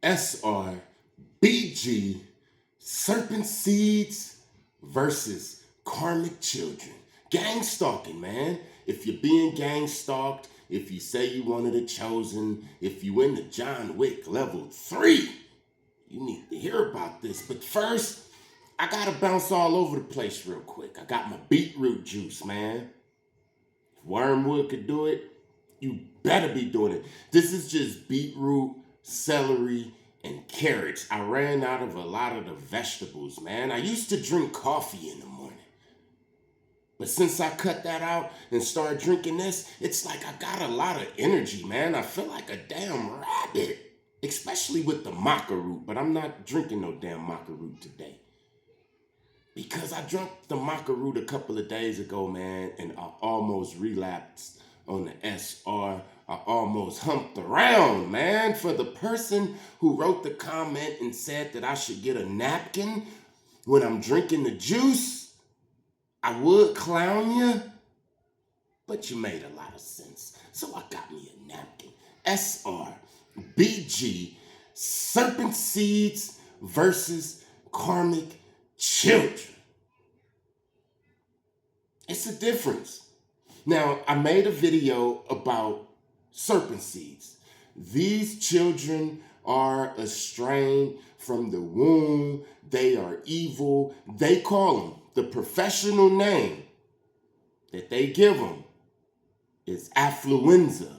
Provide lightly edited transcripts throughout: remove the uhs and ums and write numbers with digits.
SR&BG, Serpent Seeds versus Karmic Children. Gang stalking, man. If you're being gang stalked, if you say you one of the chosen, if you in the John Wick level 3, you need to hear about this. But first, I gotta bounce all over the place real quick. I got my beetroot juice, man. If Wormwood could do it, you better be doing it. This is just beetroot, celery, and carrots. I ran out of a lot of the vegetables, man. I used to drink coffee in the morning. But since I cut that out and started drinking this, it's like I got a lot of energy, man. I feel like a damn rabbit, especially with the maca root. But I'm not drinking no damn maca root today, because I drank the maca root a couple of days ago, man, and I almost relapsed on the SR. I almost humped around, man. For the person who wrote the comment and said that I should get a napkin when I'm drinking the juice, I would clown you, but you made a lot of sense. So I got me a napkin. SR&BG, Serpent Seeds versus Karmic Children. It's a difference. Now, I made a video about serpent seeds. These children are estranged from the womb. They are evil. They call them, the professional name that they give them is affluenza.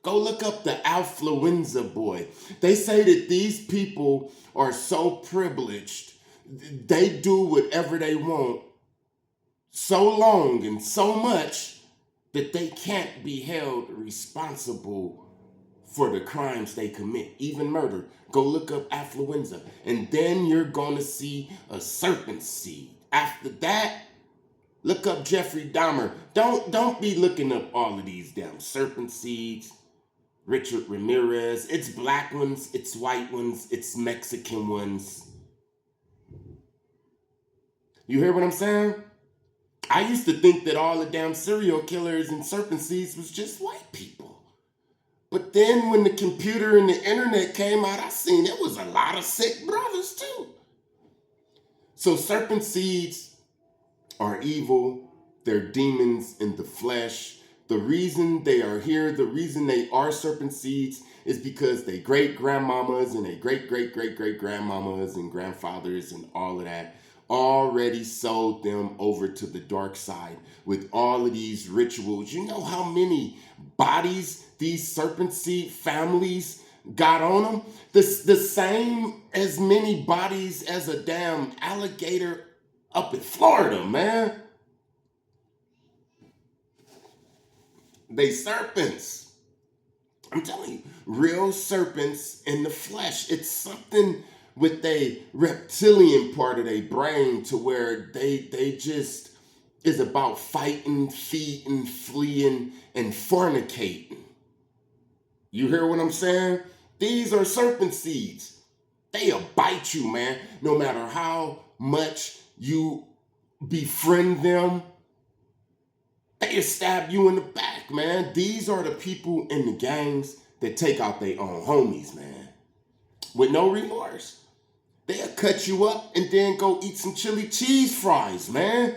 Go look up the affluenza boy. They say that these people are so privileged. They do whatever they want so long and so much that they can't be held responsible for the crimes they commit, even murder. Go look up affluenza, and then you're going to see a serpent seed. After that, look up Jeffrey Dahmer. Don't be looking up all of these damn serpent seeds. Richard Ramirez. It's black ones, it's white ones, it's Mexican ones. You hear what I'm saying? I used to think that all the damn serial killers and serpent seeds was just white people. But then when the computer and the internet came out, I seen it was a lot of sick brothers too. So serpent seeds are evil. They're demons in the flesh. The reason they are here, the reason they are serpent seeds is because they great-grandmamas and they great-great-great-great-grandmamas and grandfathers and all of that already sold them over to the dark side with all of these rituals. You know how many bodies these serpent seed families got on them? The same as many bodies as a damn alligator up in Florida, man. They serpents. I'm telling you, real serpents in the flesh. It's something with a reptilian part of their brain to where they just is about fighting, feeding, fleeing, and fornicating. You hear what I'm saying? These are serpent seeds. They'll bite you, man. No matter how much you befriend them, they'll stab you in the back, man. These are the people in the gangs that take out their own homies, man, with no remorse. They'll cut you up and then go eat some chili cheese fries, man.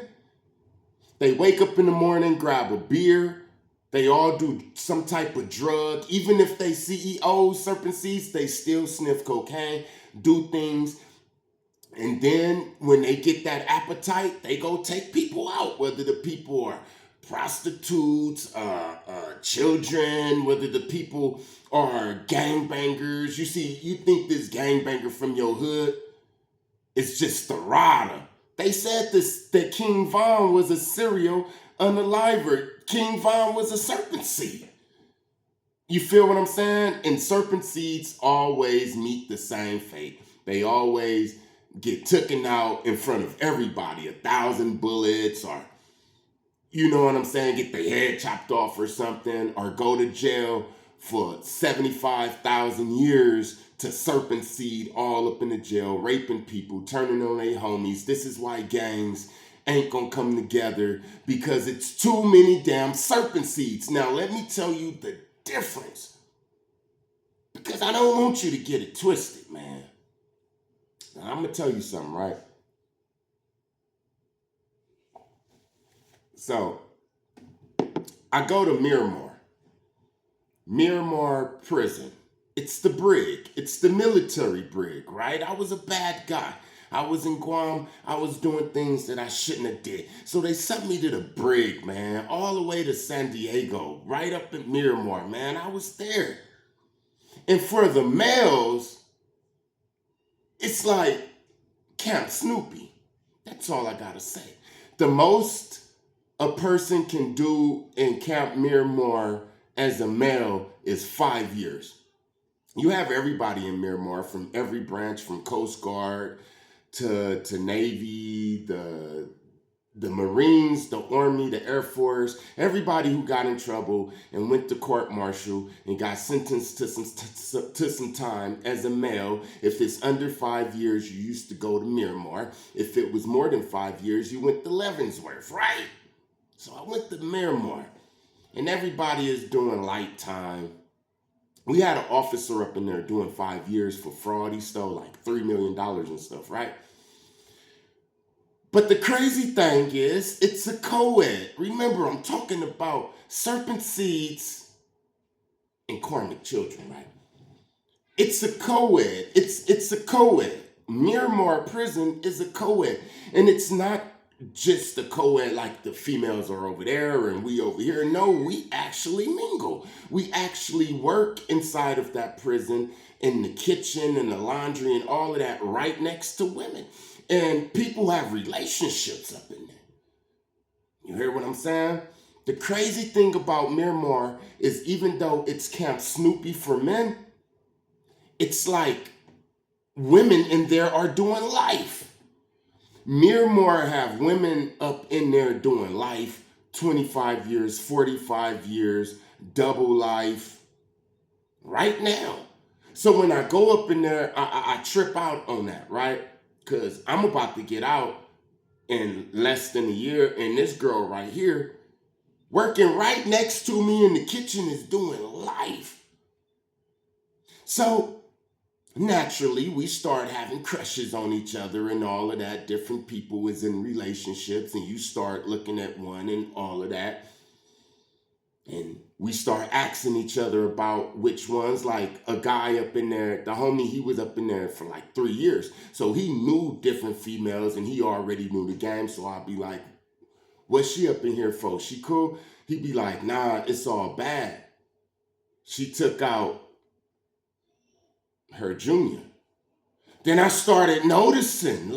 They wake up in the morning, grab a beer. They all do some type of drug. Even if they CEOs, serpent seeds, they still sniff cocaine, do things. And then when they get that appetite, they go take people out, whether the people are prostitutes, children, whether the people are gangbangers. You see, you think this gangbanger from your hood is just a rider. They said that King Von was a serial unaliver. King Von was a serpent seed. You feel what I'm saying? And serpent seeds always meet the same fate. They always get taken out in front of everybody. 1,000 bullets, or you know what I'm saying, get their head chopped off or something, or go to jail for 75,000 years to serpent seed all up in the jail, raping people, turning on their homies. This is why gangs ain't gonna come together, because it's too many damn serpent seeds. Now, let me tell you the difference. Because I don't want you to get it twisted, man. Now, I'm going to tell you something, right? So, I go to Miramar prison. It's the brig. It's the military brig, right? I was a bad guy. I was in Guam. I was doing things that I shouldn't have did. So they sent me to the brig, man, all the way to San Diego, right up in Miramar, man. I was there. And for the males, it's like Camp Snoopy. That's all I gotta say. The most a person can do in Camp Miramar as a male is 5 years. You have everybody in Miramar from every branch, from Coast Guard to Navy, the Marines, the Army, the Air Force, everybody who got in trouble and went to court martial and got sentenced to some time as a male. If it's under 5 years, you used to go to Miramar. If it was more than 5 years, you went to Leavenworth, right? So I went to Miramar, and everybody is doing light time. We had an officer up in there doing 5 years for fraud. He stole like $3 million and stuff, right? But the crazy thing is, it's a co-ed. Remember, I'm talking about serpent seeds and karmic children, right? It's a co-ed. It's a co-ed. Miramar prison is a co-ed. And it's not just the co-ed like the females are over there and we over here. No, we actually mingle. We actually work inside of that prison in the kitchen and the laundry and all of that right next to women. And people have relationships up in there. You hear what I'm saying? The crazy thing about Miramar is even though it's Camp Snoopy for men, it's like women in there are doing life. Miramar have women up in there doing life, 25 years, 45 years, double life, right now. So when I go up in there, I trip out on that, right? Because I'm about to get out in less than a year, and this girl right here, working right next to me in the kitchen, is doing life. So naturally, we start having crushes on each other and all of that. Different people is in relationships, and you start looking at one and all of that. And we start asking each other about which ones. Like a guy up in there, the homie, he was up in there for like 3 years. So he knew different females, and he already knew the game. So I'd be like, what's she up in here for? She cool? He'd be like, nah, it's all bad. She took out her junior. Then I started noticing,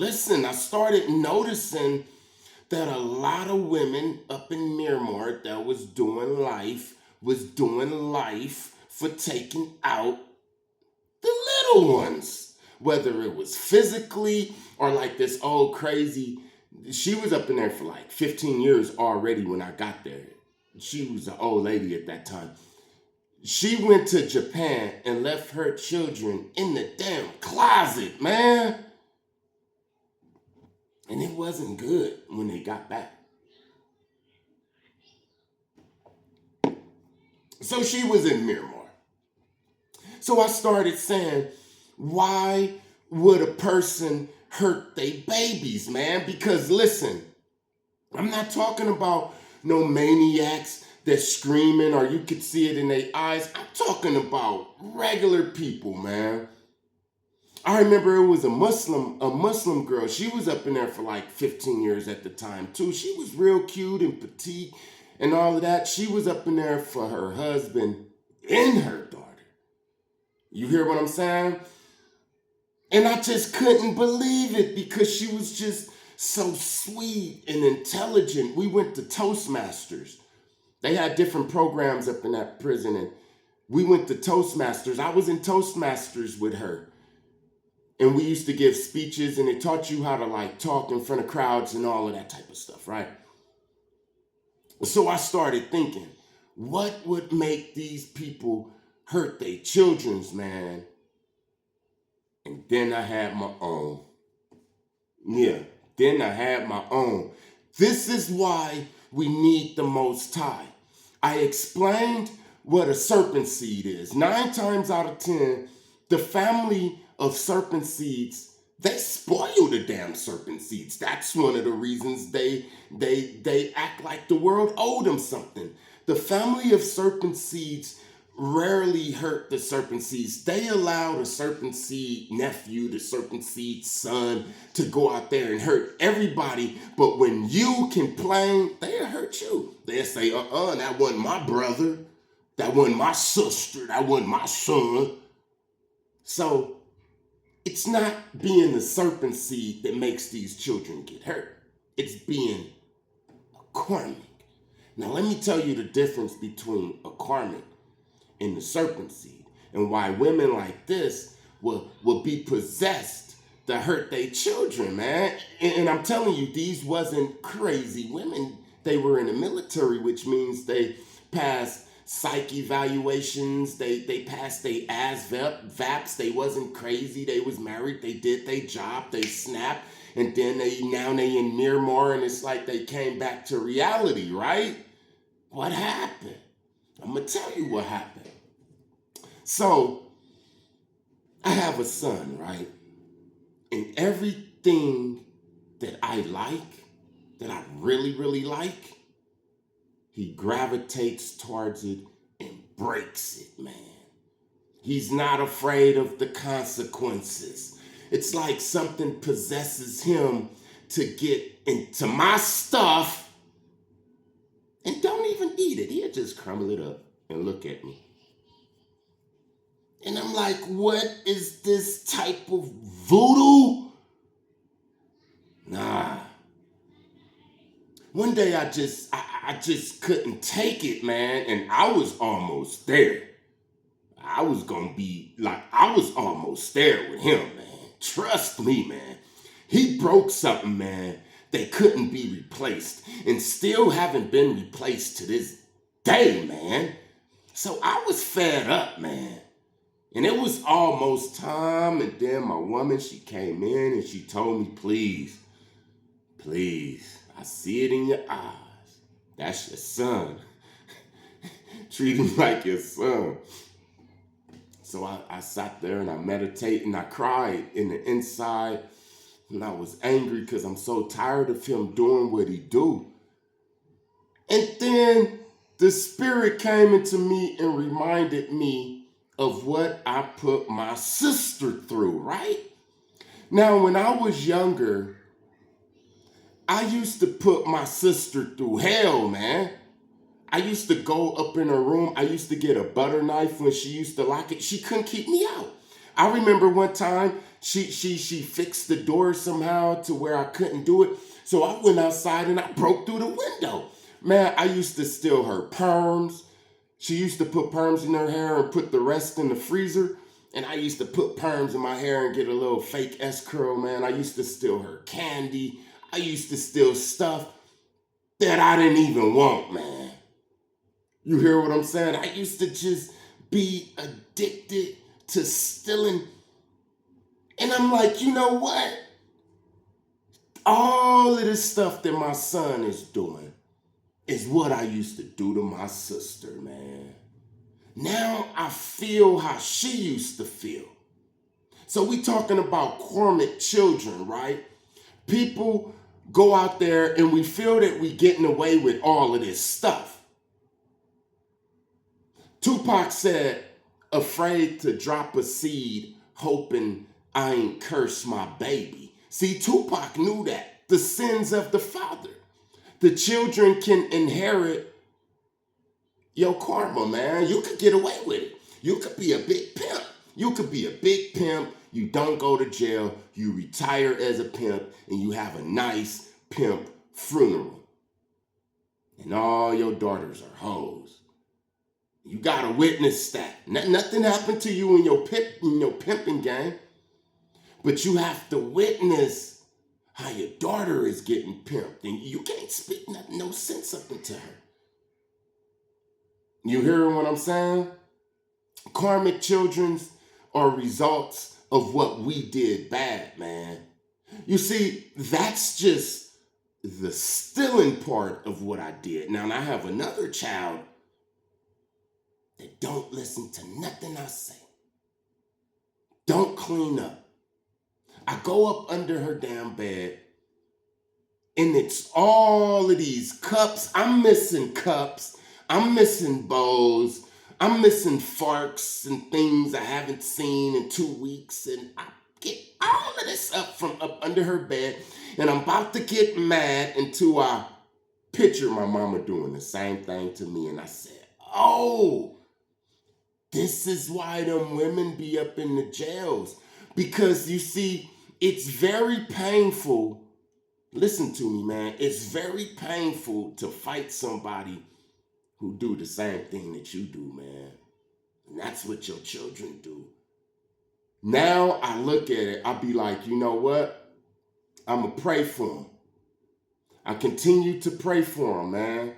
that a lot of women up in Miramar that was doing life for taking out the little ones. Whether it was physically or like this old crazy, she was up in there for like 15 years already when I got there. She was an old lady at that time. She went to Japan and left her children in the damn closet, man. And it wasn't good when they got back. So she was in Miramar. So I started saying, why would a person hurt their babies, man? Because listen, I'm not talking about no maniacs that's screaming or you could see it in their eyes. I'm talking about regular people, man. I remember it was a Muslim girl. She was up in there for like 15 years at the time too. She was real cute and petite and all of that. She was up in there for her husband and her daughter. You hear what I'm saying? And I just couldn't believe it because she was just so sweet and intelligent. We went to Toastmasters. They had different programs up in that prison, and we went to Toastmasters. I was in Toastmasters with her. And we used to give speeches, and it taught you how to like talk in front of crowds and all of that type of stuff, right? So I started thinking, what would make these people hurt their children's, man? And then I had my own. Yeah, then I had my own. This is why we need the Most High. I explained what a serpent seed is. 9 times out of 10, the family of serpent seeds, they spoil the damn serpent seeds. That's one of the reasons they act like the world owed them something. The family of serpent seeds rarely hurt the serpent seeds. They allow the serpent seed nephew, the serpent seed son to go out there and hurt everybody. But when you complain, they'll hurt you. They'll say, that wasn't my brother. That wasn't my sister. That wasn't my son. So it's not being the serpent seed that makes these children get hurt. It's being a karmic. Now let me tell you the difference between a karmic and the serpent seed, and why women like this will be possessed to hurt their children, man. And I'm telling you, these wasn't crazy women. They were in the military, which means they passed psych evaluations, they passed their VAPs, they wasn't crazy, they was married, they did their job, they snapped, and then now they in Miramar, and it's like they came back to reality, right? What happened? I'm gonna tell you what happened. So, I have a son, right? And everything that I like, that I really, really like, he gravitates towards it and breaks it, man. He's not afraid of the consequences. It's like something possesses him to get into my stuff and don't even eat it. He'll just crumble it up and look at me. And I'm like, what is this type of voodoo? Nah. One day I just couldn't take it, man, and I was almost there. I was almost there with him, man. Trust me, man. He broke something, man, that couldn't be replaced, and still haven't been replaced to this day, man. So I was fed up, man. And it was almost time, and then my woman, she came in and she told me, please, I see it in your eyes. That's your son. Treat him like your son. So I sat there and I meditated and I cried in the inside. And I was angry because I'm so tired of him doing what he do. And then the spirit came into me and reminded me of what I put my sister through, right? Now, when I was younger, I used to put my sister through hell, man. I used to go up in her room. I used to get a butter knife when she used to lock it. She couldn't keep me out. I remember one time she fixed the door somehow to where I couldn't do it. So I went outside and I broke through the window. Man, I used to steal her perms. She used to put perms in her hair and put the rest in the freezer. And I used to put perms in my hair and get a little fake S-curl, man. I used to steal her candy. I used to steal stuff that I didn't even want, man. You hear what I'm saying? I used to just be addicted to stealing. And I'm like, you know what? All of this stuff that my son is doing is what I used to do to my sister, man. Now I feel how she used to feel. So we talking about karmic children, right? People go out there and we feel that we getting away with all of this stuff. Tupac said, afraid to drop a seed, hoping I ain't curse my baby. See, Tupac knew that. The sins of the father. The children can inherit your karma, man. You could get away with it. You could be a big pimp. You could be a big pimp. You don't go to jail. You retire as a pimp and you have a nice pimp funeral. And all your daughters are hoes. You gotta witness that. Nothing happened to you in your pimping game, but you have to witness how your daughter is getting pimped, and you can't spit no sense up into her. You hearing what I'm saying? Karmic children are results of what we did bad, man. You see, that's just the stealing part of what I did. Now I have another child that don't listen to nothing I say. Don't clean up. I go up under her damn bed, and it's all of these cups. I'm missing cups. I'm missing bowls. I'm missing forks and things I haven't seen in 2 weeks. And I get all of this up from up under her bed. And I'm about to get mad until I picture my mama doing the same thing to me. And I said, oh, this is why them women be up in the jails. Because you see, it's very painful. Listen to me, man. It's very painful to fight somebody who do the same thing that you do, man. And that's what your children do. Now I look at it, I'll be like, you know what? I'm going to pray for them. I continue to pray for them, man.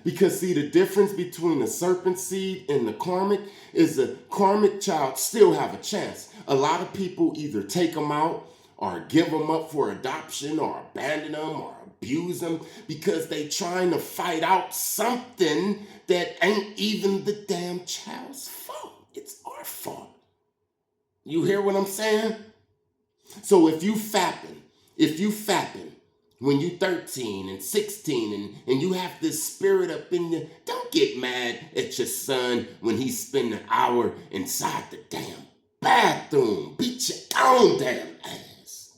Because see, the difference between the serpent seed and the karmic is the karmic child still have a chance. A lot of people either take them out or give them up for adoption or abandon them or abuse them because they trying to fight out something that ain't even the damn child's fault. It's our fault. You hear what I'm saying? So if you fapping when you 13 and 16 and you have this spirit up in you, don't get mad at your son when he spend an hour inside the damn bathroom. Beat your own damn ass.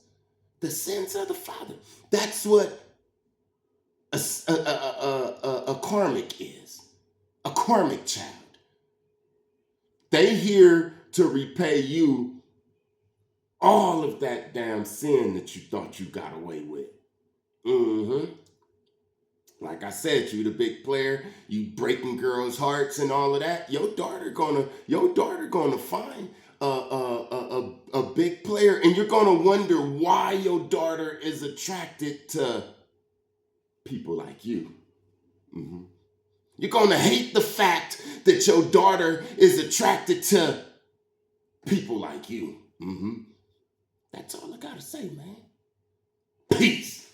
The sins of the father. That's what a karmic is. A karmic child. They here to repay you all of that damn sin that you thought you got away with. Like I said, you the big player, you breaking girls' hearts and all of that. Your daughter gonna find a big player, and you're gonna wonder why your daughter is attracted to people like you. You're gonna hate the fact that your daughter is attracted to people like you. That's all I gotta say, man. Peace.